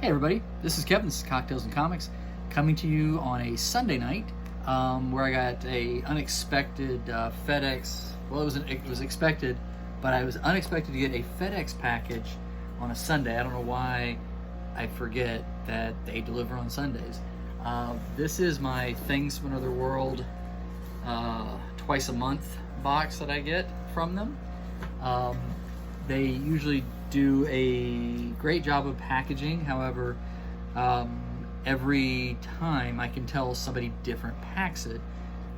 Hey everybody, this is Kevin. This is Cocktails and Comics, coming to you on a Sunday night, where I got a unexpected FedEx. Well, it was expected, but I was unexpected to get a FedEx package on a Sunday. I don't know why I forget that they deliver on Sundays. This is my Things from Another World twice a month box that I get from them. They usually do a great job of packaging. However, every time I can tell somebody different packs it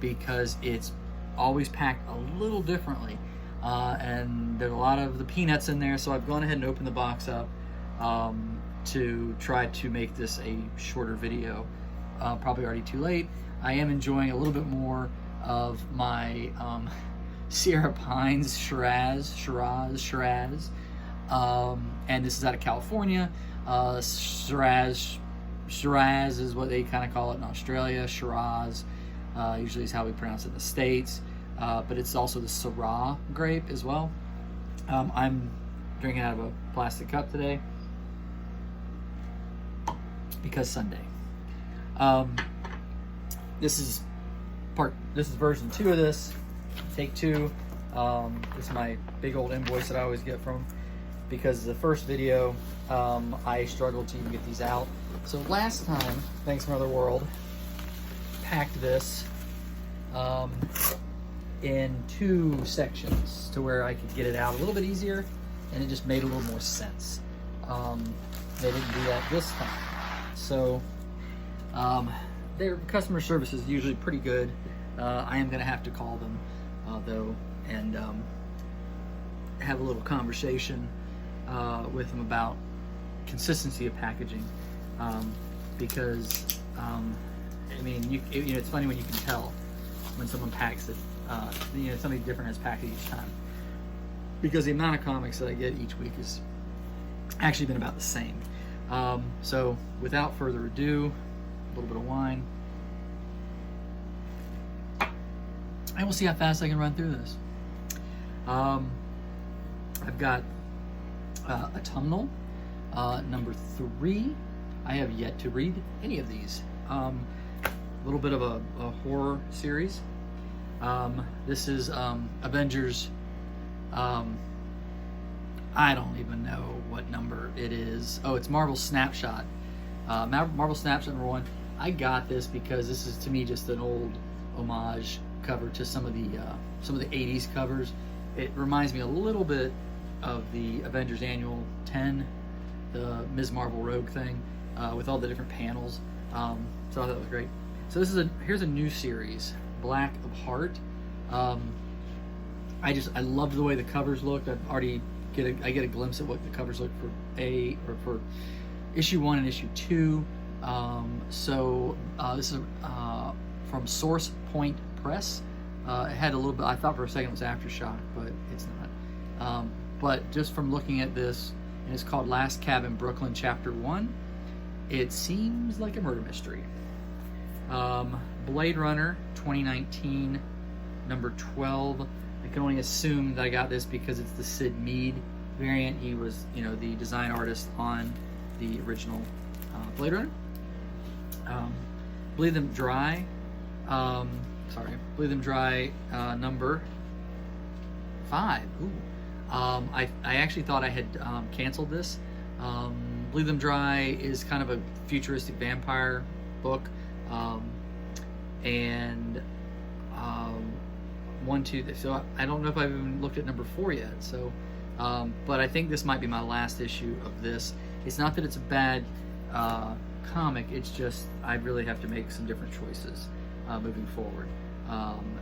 because it's always packed a little differently. And there's a lot of the peanuts in there, so I've gone ahead and opened the box up to try to make this a shorter video. Probably already too late. I am enjoying a little bit more of my Sierra Pines Shiraz. And this is out of California. Shiraz is what they kind of call it in Australia. Shiraz usually is how we pronounce it in the States, but it's also the Syrah grape as well. I'm drinking out of a plastic cup today because Sunday. This is version 2 of this, take 2. This is my big old invoice that I always get from, because the first video I struggled to even get these out. So last time, Thanks from Another World packed this in 2 sections to where I could get it out a little bit easier, and it just made a little more sense. They didn't do that this time. So their customer service is usually pretty good. I am gonna have to call them though, and have a little conversation with them about consistency of packaging, because I mean, it's funny when you can tell when someone packs it. Something different is packed each time, because the amount of comics that I get each week is actually been about the same. So without further ado, a little bit of wine, and we'll see how fast I can run through this. I've got autumnal number 3. I have yet to read any of these. A little bit of a horror series. This is Avengers. I don't even know what number it is. Oh, it's Marvel Snapshot. Marvel Snapshot number 1. I got this because this is, to me, just an old homage cover to some of the 80s covers. It reminds me a little bit of the Avengers Annual 10, the Ms. Marvel Rogue thing, with all the different panels. So I thought that was great. So here's a new series, Black of Heart. I loved the way the covers looked. I get a glimpse of what the covers look for issue 1 and issue 2. This is from Source Point Press. It had a little bit, I thought for a second it was Aftershock, but it's not. But just from looking at this, and it's called Last Cabin Brooklyn Chapter 1, it seems like a murder mystery. Blade Runner 2019, number 12. I can only assume that I got this because it's the Sid Mead variant. He was, the design artist on the original Blade Runner. Bleed Them Dry. Bleed Them Dry, number 5. Ooh. I actually thought I had canceled this. Bleed Them Dry is kind of a futuristic vampire book, and 1, 2. So I don't know if I've even looked at number 4 yet. So, but I think this might be my last issue of this. It's not that it's a bad comic. It's just I really have to make some different choices moving forward.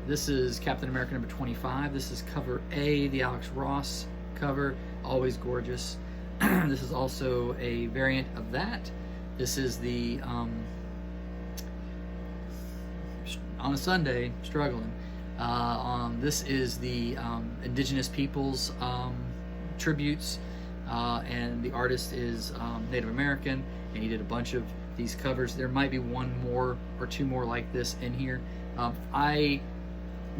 This is Captain America number 25. This is cover A, the Alex Ross cover, always gorgeous. This is also a variant of that. This is the on a Sunday, struggling. This is the indigenous peoples tributes, and the artist is Native American, and he did a bunch of these covers. There might be 1 more or 2 more like this in here. I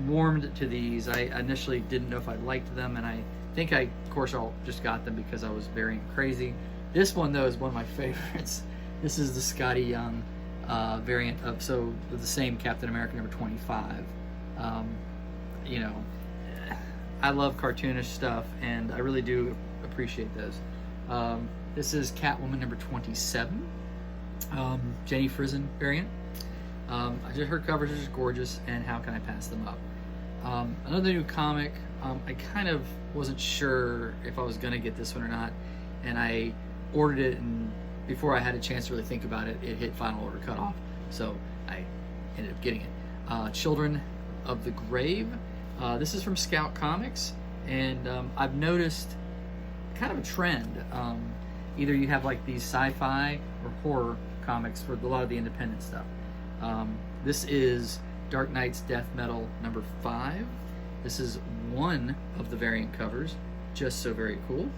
warmed to these. I initially didn't know if I liked them, and I think of course, I just got them because I was very crazy. This one though is one of my favorites. This is the Scotty Young variant of the same Captain America number 25. You know, I love cartoonish stuff, and I really do appreciate those. This is Catwoman number 27, Jenny Frison variant. Her covers are just gorgeous, and how can I pass them up? Another new comic. I kind of wasn't sure if I was going to get this one or not, and I ordered it, and before I had a chance to really think about it, it hit final order cutoff, so I ended up getting it. Children of the Grave. This is from Scout Comics, and I've noticed kind of a trend. Either you have like these sci-fi or horror comics for a lot of the independent stuff. This is Dark Knight's Death Metal number 5. This is one of the variant covers, just so very cool.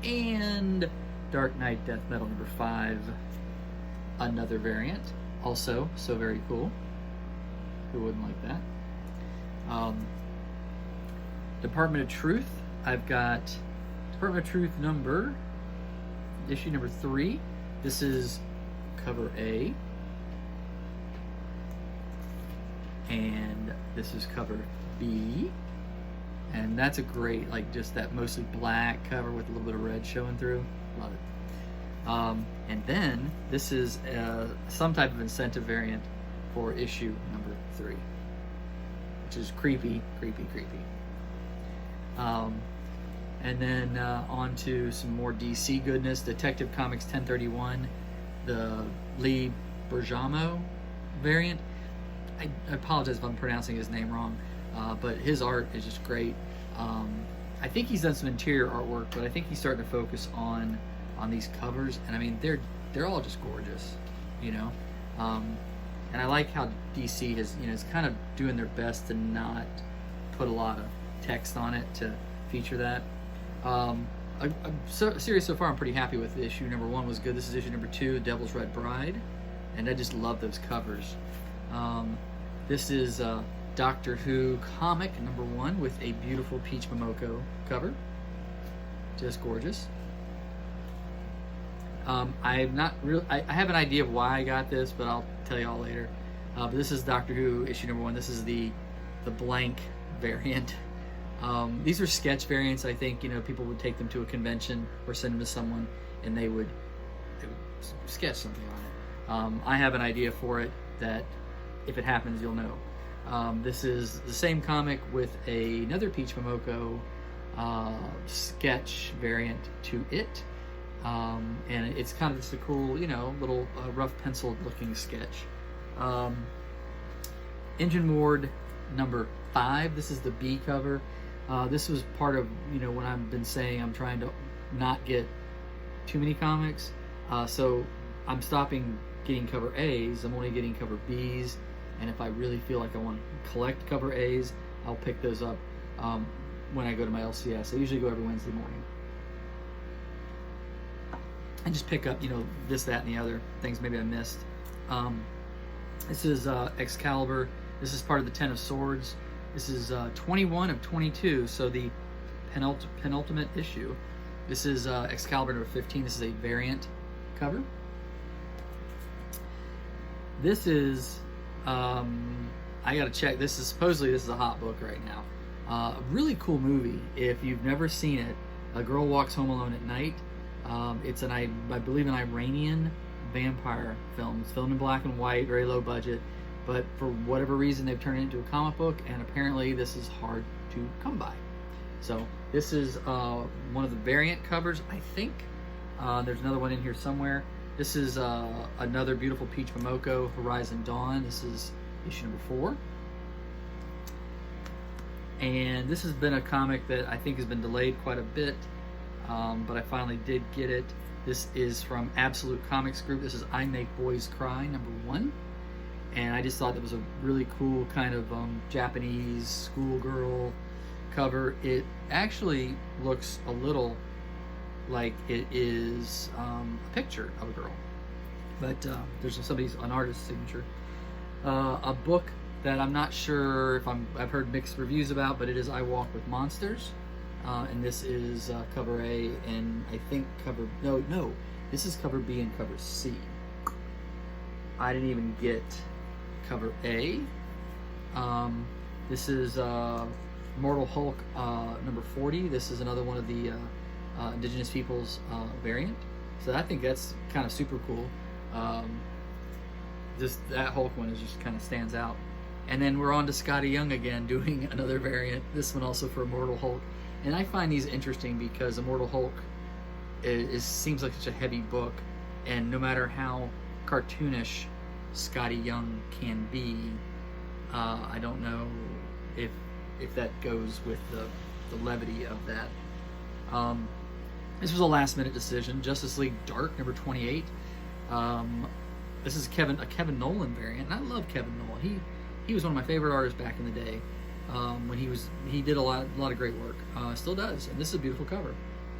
And Dark Knight Death Metal number 5, another variant, also so very cool. Who wouldn't like that? Department of Truth. I've got Department of Truth issue number 3. This is cover A. And this is cover B. And that's a great, like, just that mostly black cover with a little bit of red showing through. Love it. And then this is some type of incentive variant for issue number 3, which is creepy. And then on to some more DC goodness. Detective Comics 1031, the Lee Bergamo variant. I apologize if I'm pronouncing his name wrong, but his art is just great. I think he's done some interior artwork, but I think he's starting to focus on these covers, and I mean they're all just gorgeous, you know. And I like how DC is kind of doing their best to not put a lot of text on it to feature that. Series so far I'm pretty happy with. Issue number 1 was good. This is issue number 2, Devil's Red Bride, and I just love those covers. This is Doctor Who comic number 1 with a beautiful Peach Momoko cover, just gorgeous. I'm not real. I have an idea of why I got this, but I'll tell you all later. But this is Doctor Who issue number 1. This is the blank variant. These are sketch variants. I think people would take them to a convention or send them to someone, and they would sketch something on it. I have an idea for it that, if it happens, you'll know. This is the same comic with another Peach Momoko sketch variant to it. And it's kind of just a cool, little rough penciled looking sketch. Engine Ward number 5. This is the B cover. This was part of, when I've been saying I'm trying to not get too many comics. So I'm stopping getting cover A's. I'm only getting cover B's. And if I really feel like I want to collect cover A's, I'll pick those up when I go to my LCS. I usually go every Wednesday morning. And just pick up, this, that, and the other things maybe I missed. This is Excalibur. This is part of the 10 of Swords. This is 21 of 22, so the penultimate issue. This is Excalibur number 15. This is a variant cover. This is, I gotta check. Supposedly this is a hot book right now. A really cool movie. If you've never seen it, A Girl Walks Home Alone at Night. It's I believe an Iranian vampire film. It's filmed in black and white, very low budget, but for whatever reason they've turned it into a comic book, and apparently this is hard to come by. So this is one of the variant covers, I think. There's another one in here somewhere. This is another beautiful Peach Momoko, Horizon Dawn. This is issue number 4. And this has been a comic that I think has been delayed quite a bit, but I finally did get it. This is from Absolute Comics Group. This is I Make Boys Cry, number 1. And I just thought that was a really cool kind of Japanese schoolgirl cover. It actually looks a little like it is a picture of a girl, but there's an artist's signature. A book that I'm not sure if I've heard mixed reviews about, but it is I Walk with Monsters. and this is cover A, and I think this is cover B and cover C. I didn't even get cover A. This is Mortal Hulk number 40. This is another one of the indigenous peoples variant. So I think that's kind of super cool. Just that Hulk one is just kind of stands out. And then we're on to Scotty Young again, doing another variant. This one also for Immortal Hulk. And I find these interesting because Immortal Hulk seems like such a heavy book, and no matter how cartoonish Scotty Young can be, I don't know if that goes with the levity of that. This was a last-minute decision. Justice League Dark number 28. This is a Kevin Nolan variant, and I love Kevin Nolan. He was one of my favorite artists back in the day. When he did a lot of great work. Still does, and this is a beautiful cover.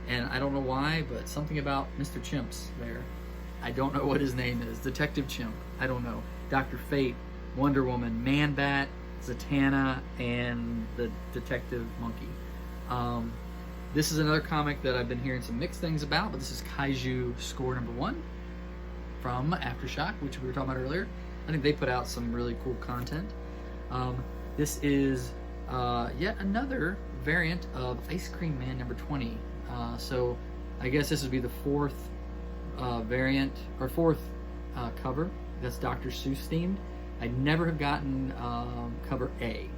And I don't know why, but something about Mr. Chimps there. I don't know what his name is. Detective Chimp. I don't know. Dr. Fate, Wonder Woman, Man-Bat, Zatanna, and the Detective Monkey. This is another comic that I've been hearing some mixed things about, but this is Kaiju Score number 1 from Aftershock, which we were talking about earlier. I think they put out some really cool content. This is yet another variant of Ice Cream Man number 20. So I guess this would be the fourth variant, or fourth cover that's Dr. Seuss themed. I never have gotten cover A.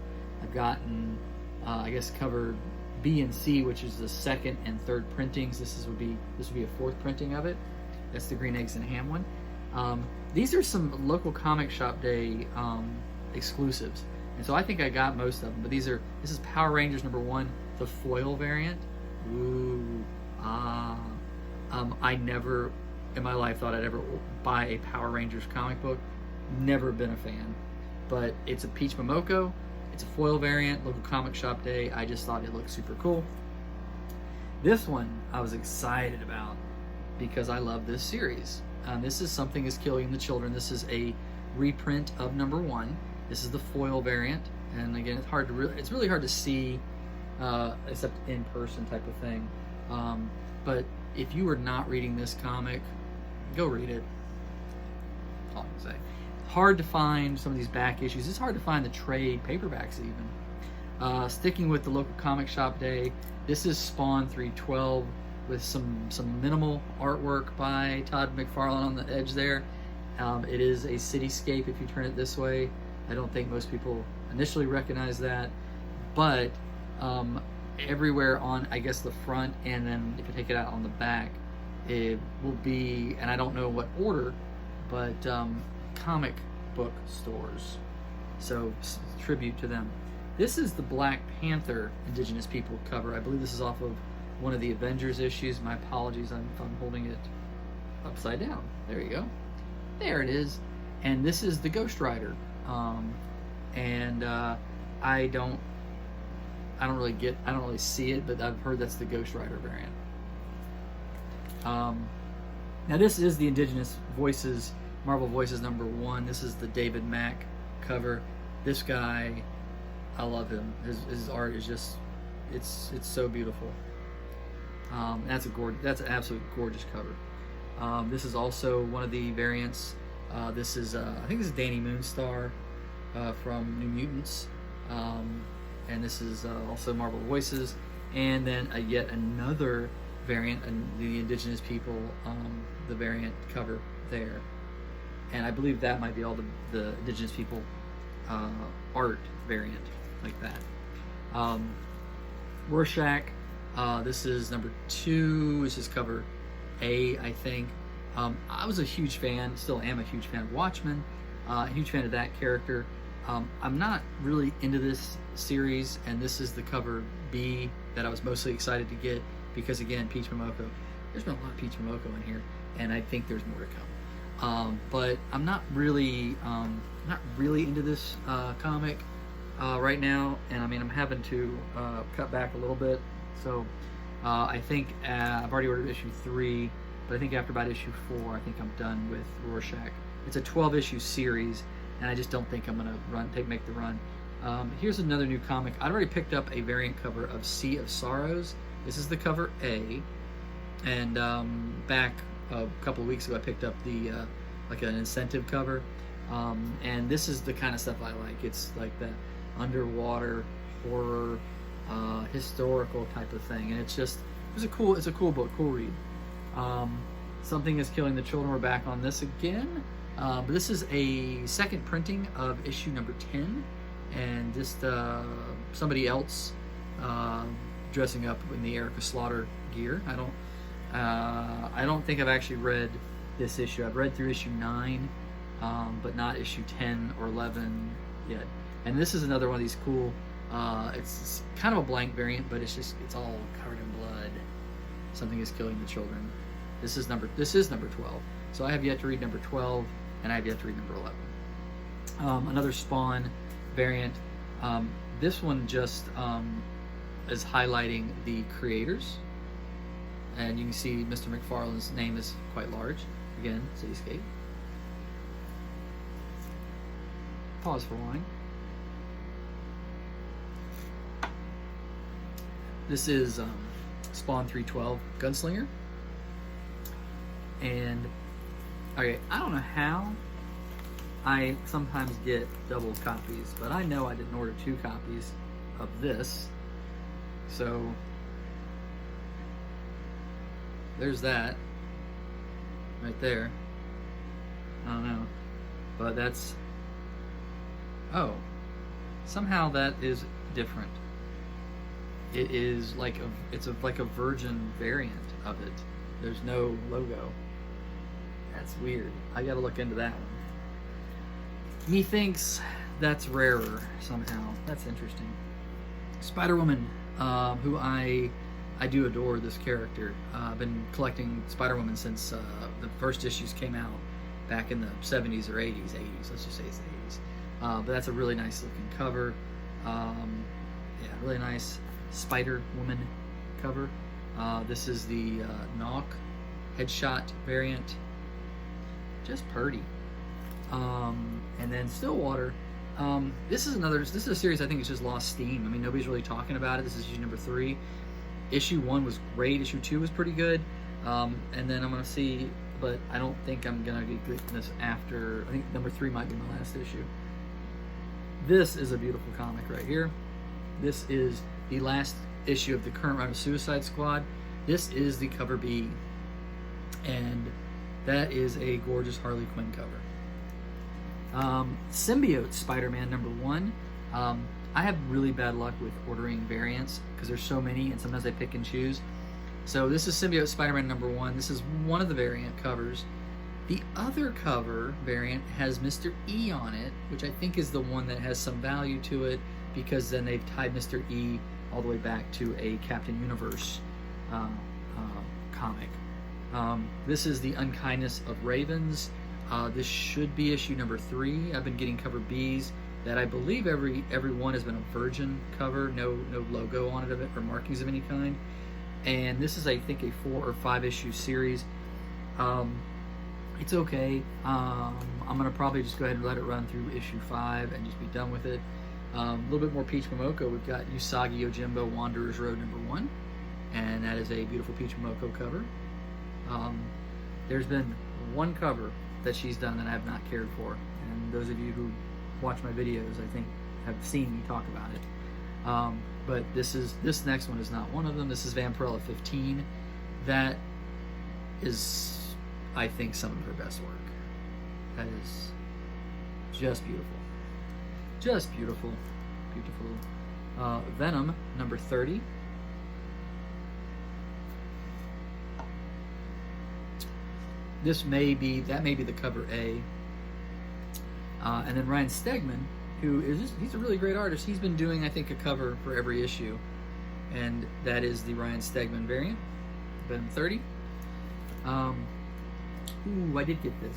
I've gotten, I guess, cover B and C, which is the second and third printings. This would be a fourth printing of it. That's the Green Eggs and Ham one. These are some local comic shop day exclusives, and so I think I got most of them. But this is Power Rangers number 1, the foil variant. Ooh, I never in my life thought I'd ever buy a Power Rangers comic book. Never been a fan, but it's a Peach Momoko. It's a foil variant, local comic shop day. I just thought it looked super cool. This one I was excited about because I love this series. This is Something is Killing the Children. This is a reprint of number 1. This is the foil variant, and again, it's really hard to see, except in person type of thing. But if you are not reading this comic, go read it. That's all I'm gonna say. Hard to find some of these back issues. It's hard to find the trade paperbacks even. Sticking with the local comic shop day, this is Spawn 312 with some minimal artwork by Todd McFarlane on the edge there. It is a cityscape if you turn it this way. I don't think most people initially recognize that, but everywhere on, I guess, the front, and then if you take it out on the back, it will be, and I don't know what order, but comic book stores. So tribute to them. This is the Black Panther Indigenous People cover. I believe this is off of one of the Avengers issues. My apologies if I'm holding it upside down. There you go. There it is. And this is the Ghost Rider. I don't really see it, but I've heard that's the Ghost Rider variant. Now this is the Indigenous Voices, Marvel Voices number 1. This is the David Mack cover. This guy, I love him. His art is just, it's so beautiful. That's an absolute gorgeous cover. This is also one of the variants. This is I think this is Danny Moonstar from New Mutants, and this is also Marvel Voices, and then yet another variant, and the Indigenous People, the variant cover there, and I believe that might be all the Indigenous People art variant like that. Rorschach. This is number 2. This is cover A, I think. I was a huge fan, still am a huge fan of Watchmen, a huge fan of that character. I'm not really into this series, and this is the cover B that I was mostly excited to get because, again, Peach Momoko. There's been a lot of Peach Momoko in here, and I think there's more to come. But I'm not really into this comic right now, and I mean, I'm having to cut back a little bit. So I think I've already ordered issue 3, but I think after about issue 4, I think I'm done with Rorschach. It's a 12-issue series, and I just don't think I'm gonna make the run. Here's another new comic. I already picked up a variant cover of Sea of Sorrows. This is the cover A, and back a couple of weeks ago I picked up the like an incentive cover, and this is the kind of stuff I like. It's like that underwater horror, historical type of thing, and it's a cool book, cool read. Something is Killing the Children. We're back on this again, but this is a second printing of issue number 10, and just somebody else dressing up in the Erica Slaughter gear. I don't think I've actually read this issue. I've read through issue 9, but not issue 10 or 11 yet. And this is another one of these cool. It's kind of a blank variant, but it's all covered in blood. Something is Killing the Children. This is number 12. So I have yet to read number 12, and I have yet to read number 11. Another Spawn variant. This one just is highlighting the creators, and you can see Mr. McFarlane's name is quite large. Again, Cityscape. Pause for wine. This is Spawn 312 Gunslinger. And okay, I don't know how I sometimes get double copies, but I know I didn't order 2 copies of this. So there's that right there. I don't know, but that's, oh, somehow that is different. It is like like a virgin variant of it. There's no logo. That's weird. I gotta look into that one. Methinks that's rarer somehow. That's interesting. Spider-Woman, who I do adore this character. I've been collecting Spider-Woman since the first issues came out back in the 70s or 80s. Let's just say it's the 80s. But that's a really nice looking cover. Yeah, really nice Spider-Woman cover. This is the Knock headshot variant. Just purty. And then Stillwater. This is a series I think it's just lost steam. I mean, nobody's really talking about it. This is issue number 3. Issue 1 was great. Issue 2 was pretty good. And then I'm gonna see, but I don't think I'm gonna get this after. I think number 3 might be my last issue. This is a beautiful comic right here. This is the last issue of the current run of Suicide Squad. This is the cover B, and that is a gorgeous Harley Quinn cover. Symbiote Spider-Man number 1. I have really bad luck with ordering variants because there's so many, and sometimes I pick and choose. So this is Symbiote Spider-Man number 1. This is one of the variant covers. The other cover variant has Mr. E on it, which I think is the one that has some value to it, because then they've tied Mr. E all the way back to a Captain Universe comic. This is The Unkindness of Ravens. This should be issue number 3. I've been getting cover Bs that I believe every one has been a virgin cover, no logo on it or markings of any kind. And this is, I think, a 4 or 5 issue series. It's okay. I'm gonna probably just go ahead and let it run through issue 5 and just be done with it. A little bit more Peach Momoko. We've got Usagi Yojimbo Wanderer's Road number 1, and that is a beautiful Peach Momoko cover. There's been one cover that she's done that I have not cared for, and those of you who watch my videos, I think, have seen me talk about it. But this next one is not one of them. This is Vampirella 15. That is, I think, some of her best work. That is just beautiful. Just beautiful. Beautiful. Venom, number 30. That may be the cover A. And then Ryan Stegman, he's a really great artist. He's been doing, I think, a cover for every issue. And that is the Ryan Stegman variant, Venom 30. Ooh, I did get this.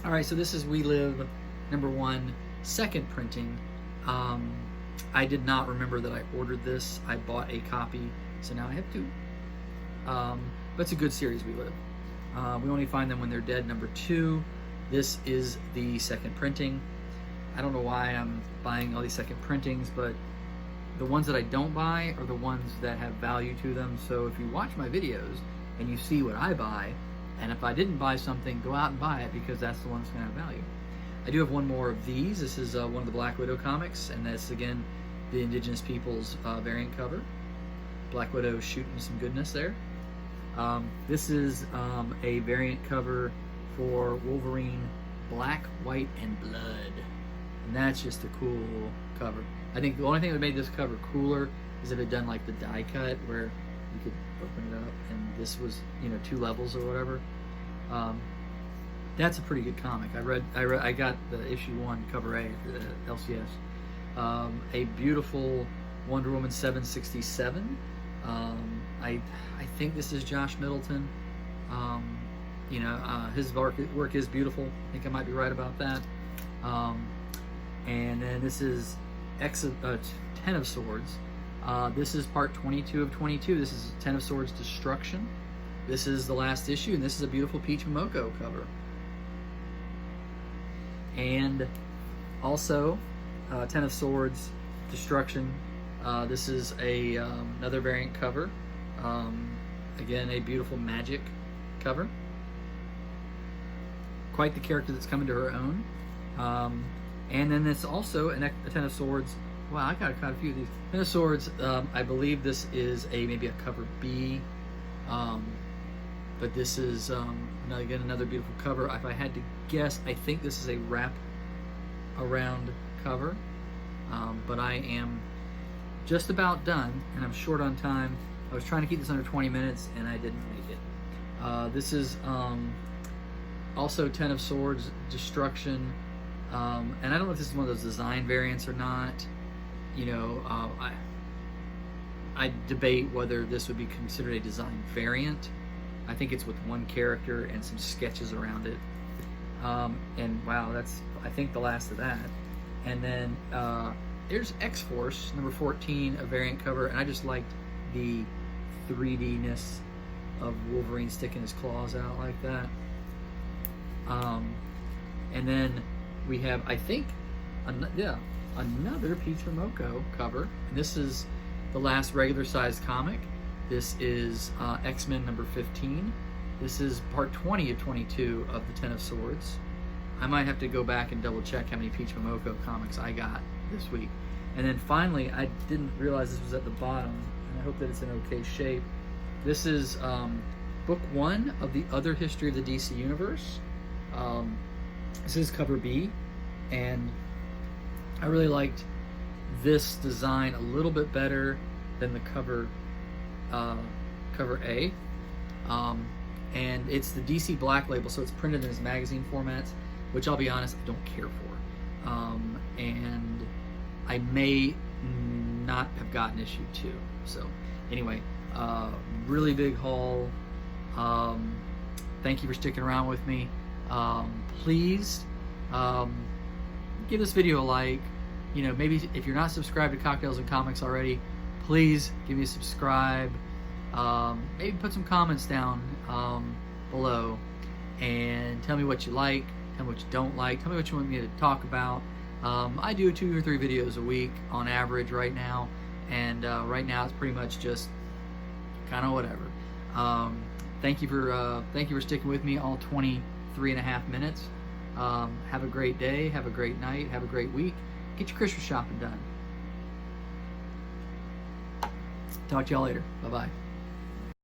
All right, so this is We Live, number 1, second printing. I did not remember that I ordered this. I bought a copy, so now I have 2. But it's a good series, We Live. We only find them when they're dead, number 2. This is the second printing. I don't know why I'm buying all these second printings, but the ones that I don't buy are the ones that have value to them. So if you watch my videos and you see what I buy, and if I didn't buy something, go out and buy it, because that's the one that's going to have value. I do have one more of these. This is one of the Black Widow comics, and that's, again, the Indigenous Peoples variant cover. Black Widow shooting some goodness there. This is a variant cover for Wolverine Black, White, and Blood. And that's just a cool cover. I think the only thing that made this cover cooler is if it had done like the die cut where you could open it up and this was, you know, 2 levels or whatever. That's a pretty good comic. I got the issue 1 cover A, the LCS. A beautiful Wonder Woman 767. I think this is Josh Middleton. You know, his work is beautiful. I think I might be right about that. And then this is 10 of Swords. This is part 22 of 22. This is 10 of Swords Destruction. This is the last issue, and this is a beautiful Peach Momoko cover. And also 10 of Swords Destruction. This is another variant cover. Again, a beautiful Magic cover. Quite the character that's coming to her own. And then it's also a 10 of Swords. Wow, I got quite a few of these. 10 of Swords, I believe this is maybe a cover B. But this is, again, another beautiful cover. If I had to guess, I think this is a wrap around cover. But I am just about done, and I'm short on time. I was trying to keep this under 20 minutes, and I didn't make it. This is also 10 of Swords Destruction. And I don't know if this is one of those design variants or not. You know, I debate whether this would be considered a design variant. I think it's with one character and some sketches around it. And wow, that's, I think, the last of that. And then there's X-Force, number 14, a variant cover, and I just liked the 3D-ness of Wolverine sticking his claws out like that. And then we have, I think, another Peach Momoko cover. And this is the last regular-sized comic. This is X-Men number 15. This is part 20 of 22 of the 10 of Swords. I might have to go back and double-check how many Peach Momoko comics I got this week. And then finally, I didn't realize this was at the bottom, and I hope that it's in okay shape. This is book 1 of the Other History of the DC Universe. This is cover B, and I really liked this design a little bit better than the cover A. And it's the DC Black label, so it's printed in its magazine formats, which I'll be honest, I don't care for. And I may not have gotten issue 2. So anyway, really big haul. Thank you for sticking around with me. Please give this video a like. You know, maybe if you're not subscribed to Cocktails and Comics already, please give me a subscribe. Maybe put some comments down below and tell me what you like, tell me what you don't like, tell me what you want me to talk about. I do 2 or 3 videos a week on average right now, and right now it's pretty much just kind of whatever. Thank you for sticking with me all 23.5 minutes. Have a great day, have a great night, have a great week. Get your Christmas shopping done. Talk to y'all later. Bye-bye.